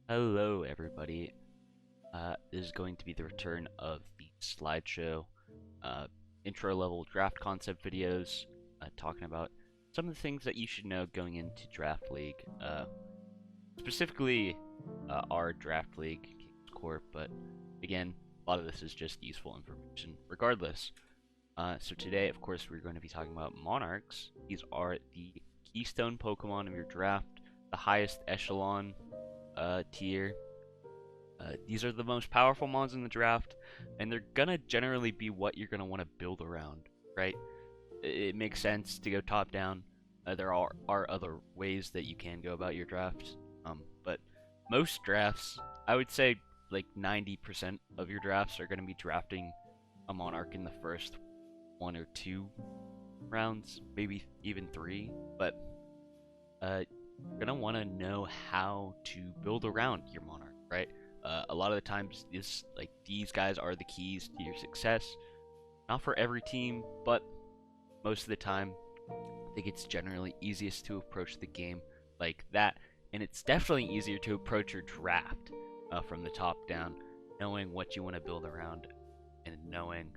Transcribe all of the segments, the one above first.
Hello, everybody. This is going to be the return of the slideshow intro level draft concept videos, talking about some of the things that you should know going into Draft League, specifically our Draft League Kings Corp, but again, a lot of this is just useful information regardless. So today, of course, we're going to be talking about monarchs. These are the keystone Pokemon of your draft, the highest echelon tier. These are the most powerful mons in the draft, and they're gonna generally be what you're gonna want to build around, right? It makes sense to go top down. There are other ways that you can go about your drafts, but most drafts, I would say like 90% of your drafts are gonna be drafting a monarch in the first 1 or 2 rounds, maybe even 3, but you're gonna want to know how to build around your monarch, right? A lot of the times, these guys are the keys to your success. Not for every team, but most of the time, I think it's generally easiest to approach the game like that, and it's definitely easier to approach your draft from the top down, knowing what you want to build around and knowing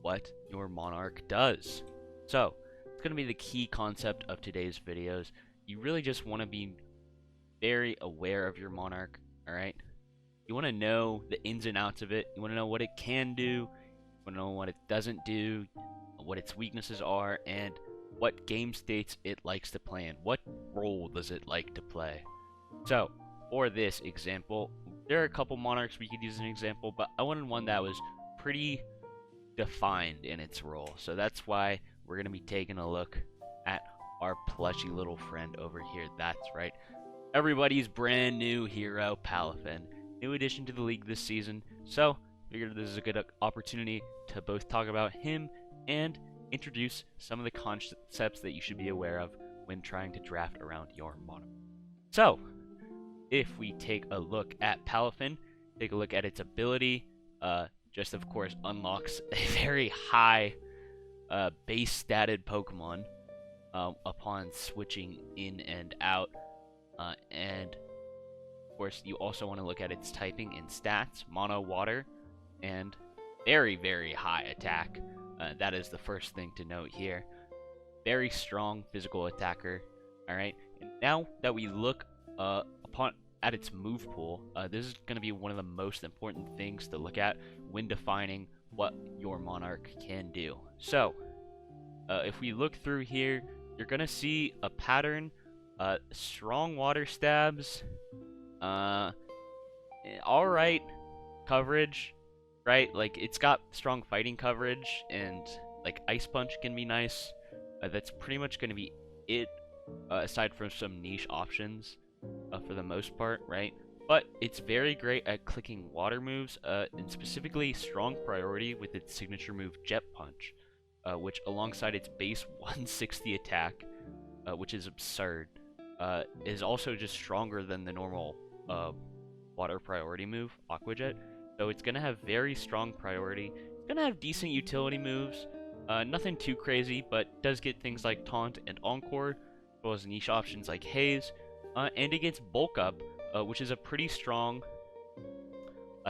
what your monarch does. So, it's going to be the key concept of today's videos. You really just want to be very aware of your monarch, alright? You want to know the ins and outs of it. You want to know what it can do. You want to know what it doesn't do, what its weaknesses are, and what game states it likes to play in. What role does it like to play? So, for this example, there are a couple monarchs we could use as an example, but I wanted one that was pretty defined in its role. So that's why we're going to be taking a look at our plushy little friend over here. That's right, everybody's brand new hero, Palafin. New addition to the league this season, so figured this is a good opportunity to both talk about him and introduce some of the concepts that you should be aware of when trying to draft around your monarch. So, if we take a look at Palafin, take a look at its ability, just of course unlocks a very high base statted Pokemon upon switching in and out, and of course you also want to look at its typing and stats: mono, water, and very, very high attack. That is the first thing to note here. Very strong physical attacker. Alright, and now that we look at its move pool, this is going to be one of the most important things to look at when defining what your monarch can do. So, if we look through here, you're going to see a pattern. Strong water stabs, alright coverage, right? Like, it's got strong fighting coverage, and like Ice Punch can be nice. That's pretty much going to be it, aside from some niche options for the most part, right? But it's very great at clicking water moves, and specifically strong priority with its signature move Jet Punch, which alongside its base 160 attack, which is absurd, is also just stronger than the normal water priority move, Aqua Jet. So it's going to have very strong priority. It's going to have decent utility moves. Nothing too crazy, but does get things like Taunt and Encore, as well as niche options like Haze. And it gets Bulk Up, which is a pretty strong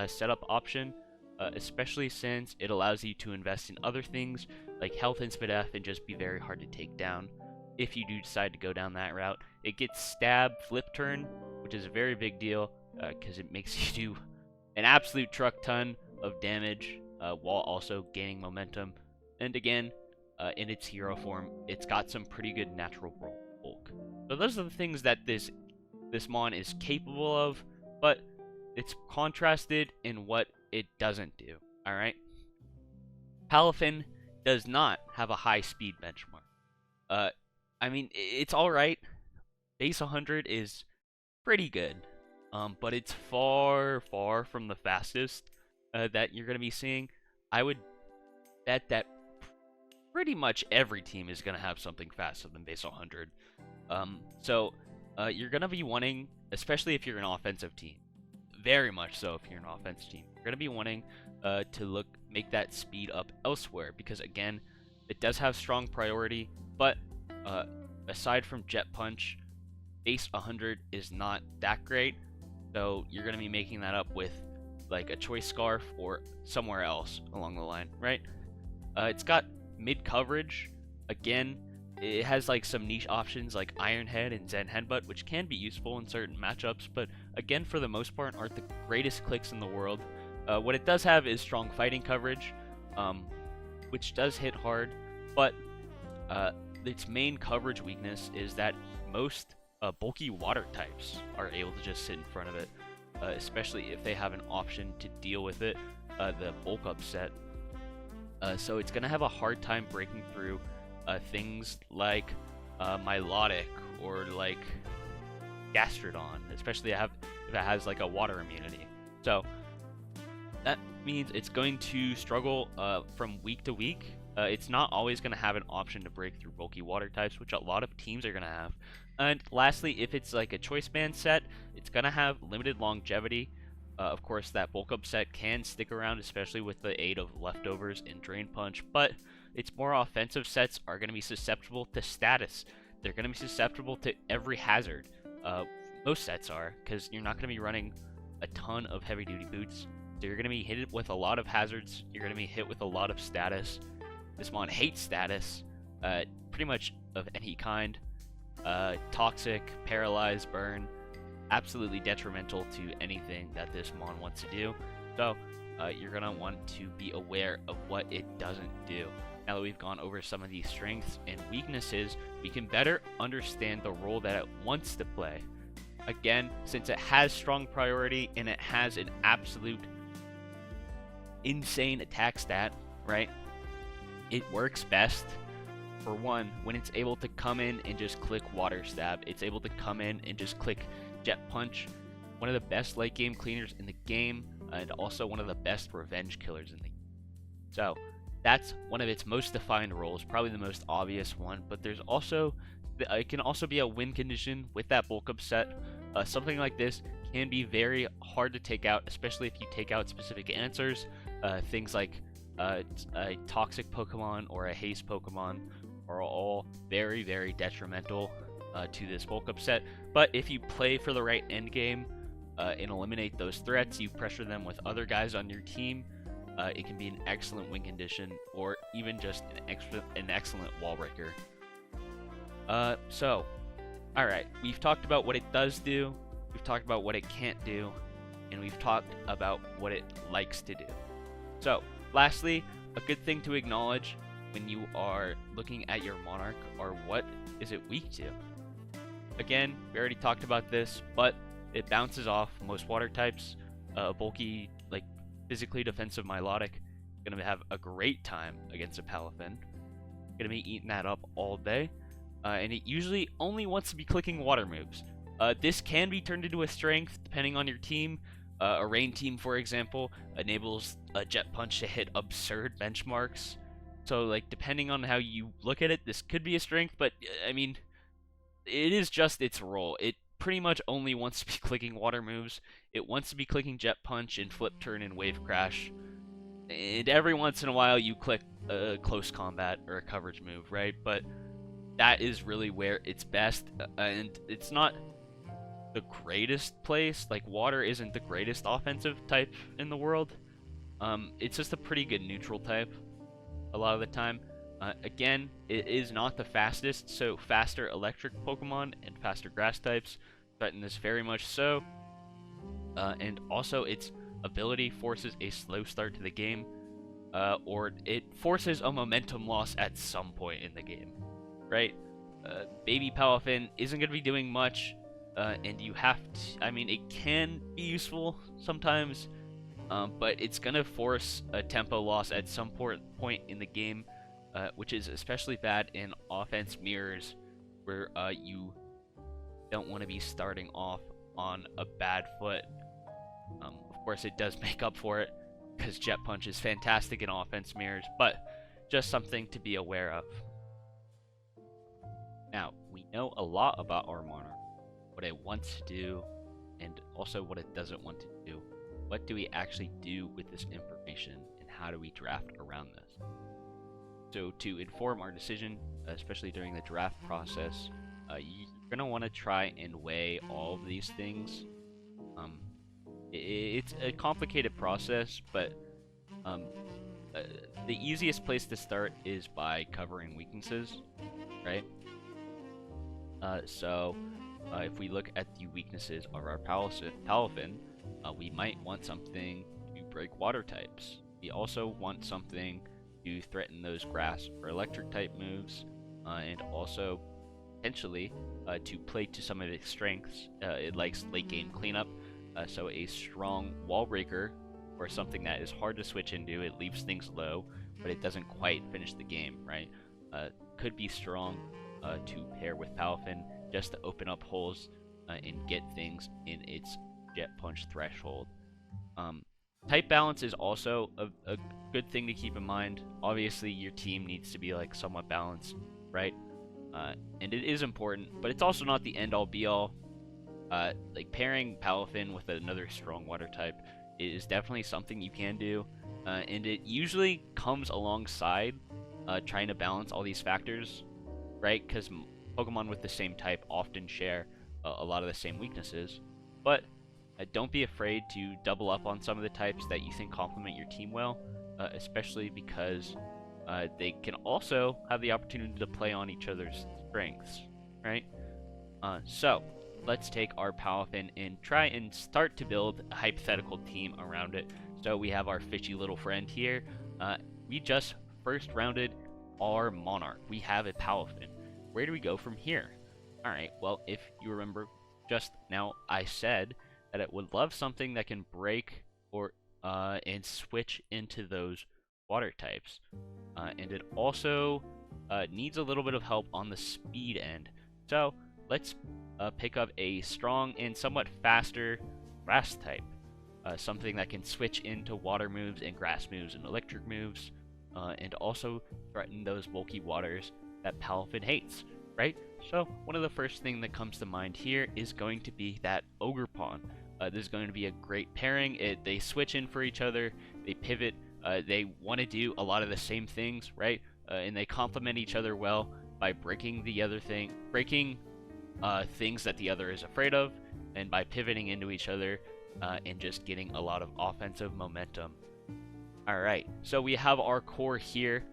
setup option, especially since it allows you to invest in other things like Health and Speed F and just be very hard to take down if you do decide to go down that route. It gets Stab Flip Turn, which is a very big deal because it makes you do an absolute truck ton of damage while also gaining momentum. And again, in its hero form, it's got some pretty good natural bulk. So those are the things that this mon is capable of, but it's contrasted in what it doesn't do. Alright? Palafin does not have a high speed benchmark. I mean, it's alright. Base 100 is pretty good, but it's far, far from the fastest that you're going to be seeing. I would bet that pretty much every team is going to have something faster than base 100. So you're going to be wanting, especially if you're an offensive team, very much so if you're an offensive team, you're going to be wanting to make that speed up elsewhere, because again, it does have strong priority, but aside from Jet Punch, base 100 is not that great. So you're going to be making that up with like a choice scarf or somewhere else along the line, right? It's got mid coverage. Again, it has like some niche options like Iron Head and Zen Headbutt, which can be useful in certain matchups, but again, for the most part, aren't the greatest clicks in the world. What it does have is strong fighting coverage, which does hit hard, but its main coverage weakness is that most bulky water types are able to just sit in front of it, especially if they have an option to deal with it, the bulk up set. So it's going to have a hard time breaking through things like Milotic or like Gastrodon, especially if it has like a water immunity. So that means it's going to struggle from week to week. It's not always going to have an option to break through bulky water types, which a lot of teams are going to have. And lastly, if it's like a choice band set, it's going to have limited longevity. Of course, that bulk up set can stick around, especially with the aid of leftovers and Drain Punch, but its more offensive sets are going to be susceptible to status. They're going to be susceptible to every hazard. Most sets are, because you're not going to be running a ton of heavy duty boots. So you're going to be hit with a lot of hazards. You're going to be hit with a lot of status. This mon hates status, pretty much of any kind. Toxic, paralyze, burn. Absolutely detrimental to anything that this mon wants to do. So you're going to want to be aware of what it doesn't do. Now that we've gone over some of these strengths and weaknesses, we can better understand the role that it wants to play. Again, since it has strong priority and it has an absolute insane attack stat, right? It works best, for one, when it's able to come in and just click Water Stab. It's able to come in and just click Jet Punch. One of the best late game cleaners in the game, and also one of the best revenge killers in the game. So that's one of its most defined roles, probably the most obvious one, but there's also, it can also be a win condition with that bulk up set. Something like this can be very hard to take out, especially if you take out specific answers. Things like a toxic Pokemon or a haste Pokemon are all very, very detrimental to this bulk up set. But if you play for the right end game and eliminate those threats, you pressure them with other guys on your team, it can be an excellent win condition, or even just an excellent wall breaker. So, alright, we've talked about what it does do, we've talked about what it can't do, and we've talked about what it likes to do. So, lastly, a good thing to acknowledge when you are looking at your Monarch are what is it weak to. Again, we already talked about this, but it bounces off most water types. Bulky, like physically defensive Milotic, gonna have a great time against a Palafin. Gonna be eating that up all day, and it usually only wants to be clicking water moves. This can be turned into a strength depending on your team. A rain team, for example, enables a Jet Punch to hit absurd benchmarks. So, like, depending on how you look at it, this could be a strength, but, I mean, it is just its role. It pretty much only wants to be clicking water moves. It wants to be clicking Jet Punch and Flip Turn and Wave Crash. And every once in a while, you click a close combat or a coverage move, right? But that is really where it's best, and it's not the greatest place. Like, water isn't the greatest offensive type in the world. It's just a pretty good neutral type a lot of the time. Again, it is not the fastest, so faster electric Pokemon and faster grass types threaten this very much so. And also its ability forces a slow start to the game, or it forces a momentum loss at some point in the game, right? Baby Palafin isn't going to be doing much. And you have to, I mean, it can be useful sometimes, but it's going to force a tempo loss at some point in the game, which is especially bad in offense mirrors, where you don't want to be starting off on a bad foot. Of course, it does make up for it, because Jet Punch is fantastic in offense mirrors, but just something to be aware of. Now, we know a lot about our Monarch. What it wants to do, and also what it doesn't want to do. What do we actually do with this information, and how do we draft around this? So to inform our decision, especially during the draft process, you're going to want to try and weigh all of these things. It's a complicated process, but um, uh, the easiest place to start is by covering weaknesses, right? If we look at the weaknesses of our Palafin, we might want something to break water types. We also want something to threaten those grass or electric type moves, and also potentially to play to some of its strengths. It likes late game cleanup, so a strong wall breaker or something that is hard to switch into. It leaves things low, but it doesn't quite finish the game, right? Could be strong to pair with Palafin just to open up holes and get things in its Jet Punch threshold. Type balance is also a good thing to keep in mind. Obviously, your team needs to be like somewhat balanced, right? And it is important, but it's also not the end-all be-all. Like pairing Palafin with another strong water type is definitely something you can do, and it usually comes alongside trying to balance all these factors, right? Because Pokemon with the same type often share a lot of the same weaknesses, but don't be afraid to double up on some of the types that you think complement your team well, especially because they can also have the opportunity to play on each other's strengths, right? So let's take our Palafin and try and start to build a hypothetical team around it. So we have our fishy little friend here. We just first rounded our Monarch. We have a Palafin. Where do we go from here? Alright, well, if you remember just now, I said that it would love something that can break or and switch into those water types. And it also needs a little bit of help on the speed end. So let's pick up a strong and somewhat faster grass type. Something that can switch into water moves and grass moves and electric moves, and also threaten those bulky waters that Palafin hates, right? So one of the first things that comes to mind here is going to be that Ogerpon. This is going to be a great pairing. They switch in for each other, they pivot, they want to do a lot of the same things, right? And they complement each other well by breaking things that the other is afraid of, and by pivoting into each other and just getting a lot of offensive momentum. Alright, so we have our core here,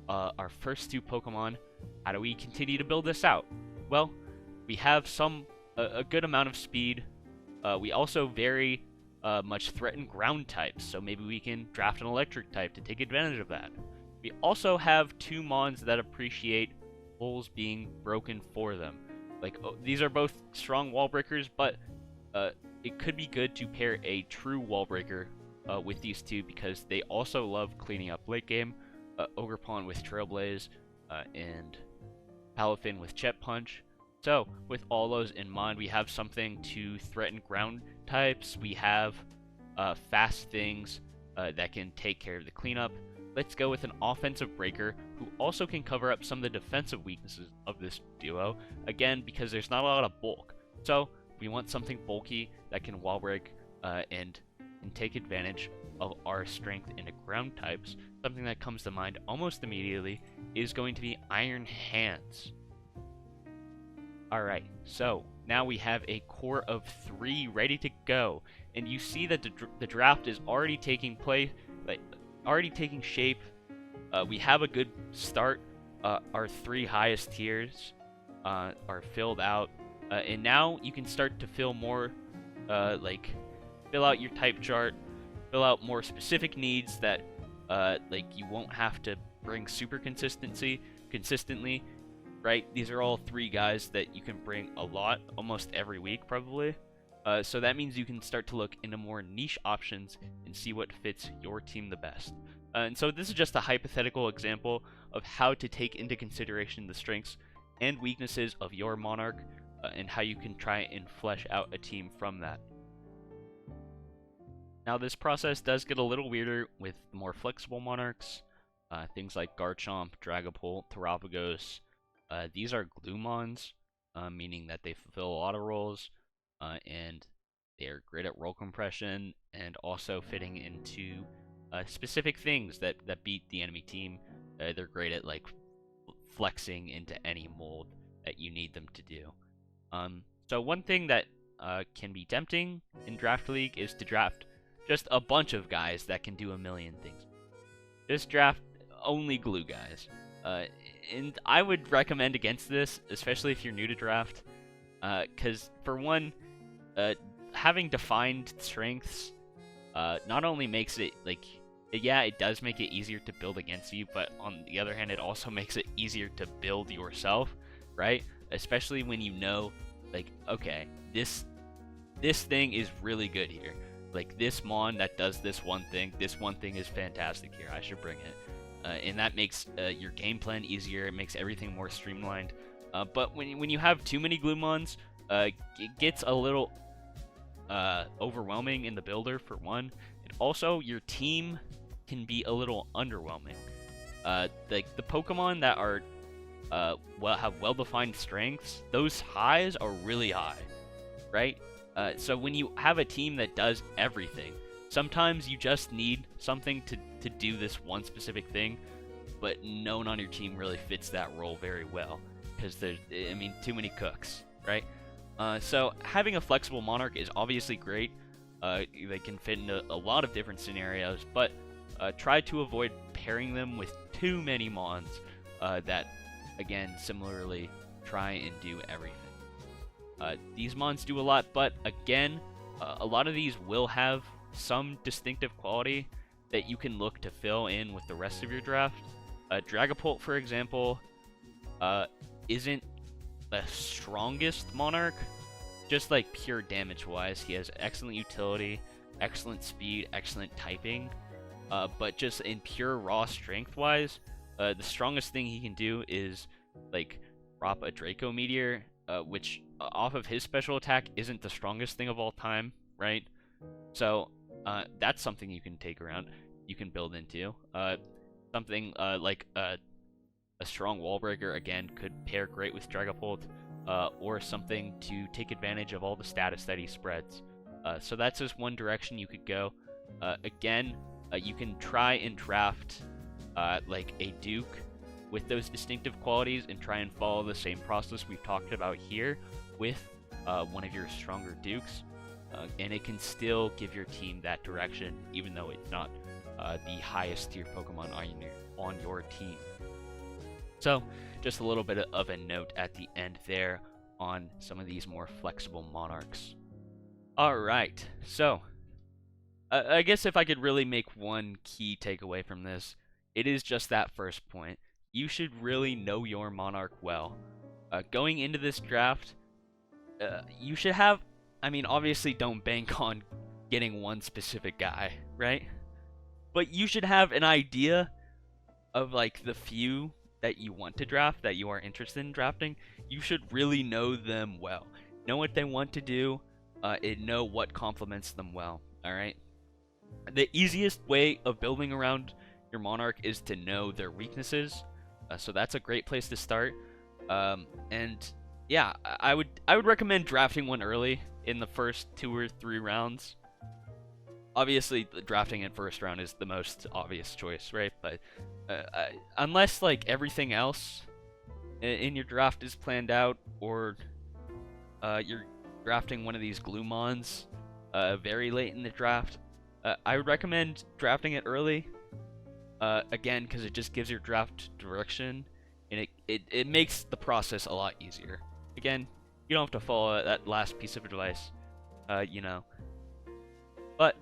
our first two Pokemon. How do we continue to build this out? Well, we have a good amount of speed. We also very much threaten ground types, so maybe we can draft an electric type to take advantage of that. We also have two mons that appreciate holes being broken for them. Like, these are both strong wall breakers, but it could be good to pair a true wall breaker with these two because they also love cleaning up late game. Ogerpon with Trailblaze and Palafin with Jet Punch. So, with all those in mind, we have something to threaten ground types. We have fast things that can take care of the cleanup. Let's go with an offensive breaker who also can cover up some of the defensive weaknesses of this duo. Again, because there's not a lot of bulk. So, we want something bulky that can wall break and take advantage of our strength into ground types. Something that comes to mind almost immediately is going to be Iron Hands. Alright, so now we have a core of 3 ready to go, and you see that the draft is already taking shape. We have a good start. Our 3 highest tiers are filled out, and now you can start to fill more, fill out your type chart, fill out more specific needs that you won't have to bring super consistently. Right? These are all 3 guys that you can bring a lot, almost every week, probably. So that means you can start to look into more niche options and see what fits your team the best. And so this is just a hypothetical example of how to take into consideration the strengths and weaknesses of your Monarch, and how you can try and flesh out a team from that. Now this process does get a little weirder with more flexible Monarchs. Things like Garchomp, Dragapult, Terapagos. These are Glumons, meaning that they fulfill a lot of roles, and they're great at roll compression and also fitting into specific things that beat the enemy team. They're great at flexing into any mold that you need them to do. So one thing that can be tempting in Draft League is to draft just a bunch of guys that can do a million things. Just draft only glue guys. And I would recommend against this, especially if you're new to draft, because for one, having defined strengths not only makes it, like, yeah, it does make it easier to build against you, but on the other hand, it also makes it easier to build yourself, right? Especially when you know, like, okay, this thing is really good here. Like, this mon that does this one thing is fantastic here. I should bring it. And that makes your game plan easier. It makes everything more streamlined. But when you have too many glue mons, it gets a little overwhelming in the builder, for one. And also, your team can be a little underwhelming. Like, the Pokemon that are have well-defined strengths, those highs are really high, right? So when you have a team that does everything, sometimes you just need something to do this one specific thing, but no one on your team really fits that role very well, because there's, I mean, too many cooks, right? So having a flexible Monarch is obviously great. They can fit into a lot of different scenarios, but try to avoid pairing them with too many mons that, again, similarly try and do everything. These mons do a lot, but again, a lot of these will have some distinctive quality that you can look to fill in with the rest of your draft. Dragapult, for example, isn't the strongest Monarch, just like pure damage-wise. He has excellent utility, excellent speed, excellent typing, but just in pure raw strength-wise, the strongest thing he can do is, like, drop a Draco Meteor, which off of his special attack isn't the strongest thing of all time, right? So that's something you can take around, you can build into. Something like a strong wall breaker, again, could pair great with Dragapult, or something to take advantage of all the status that he spreads. So that's just one direction you could go. Again, you can try and draft like a Duke with those distinctive qualities and try and follow the same process we've talked about here with one of your stronger Dukes, and it can still give your team that direction, even though it's not the highest tier Pokemon on your team. So, just a little bit of a note at the end there on some of these more flexible Monarchs. Alright, so, I guess if I could really make one key takeaway from this, it is just that first point. You should really know your Monarch well. Going into this draft, you should have, I mean, obviously don't bank on getting one specific guy, right? But you should have an idea of, like, the few that you want to draft, that you are interested in drafting. You should really know them well. Know what they want to do, and know what complements them well, alright? The easiest way of building around your Monarch is to know their weaknesses, so that's a great place to start. And yeah, I would recommend drafting one early in the first 2 or 3 rounds. Obviously, drafting in first round is the most obvious choice, right? But unless, like, everything else in your draft is planned out, or you're drafting one of these Glumons very late in the draft, I would recommend drafting it early. Again, because it just gives your draft direction, and it makes the process a lot easier. Again, you don't have to follow that last piece of advice, you know. But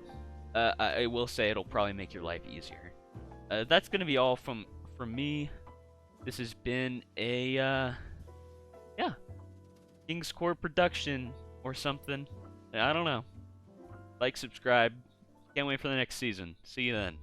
I will say it'll probably make your life easier. That's gonna be all from me. This has been a yeah, King's Court production or something. I don't know. Like, subscribe. Can't wait for the next season. See you then.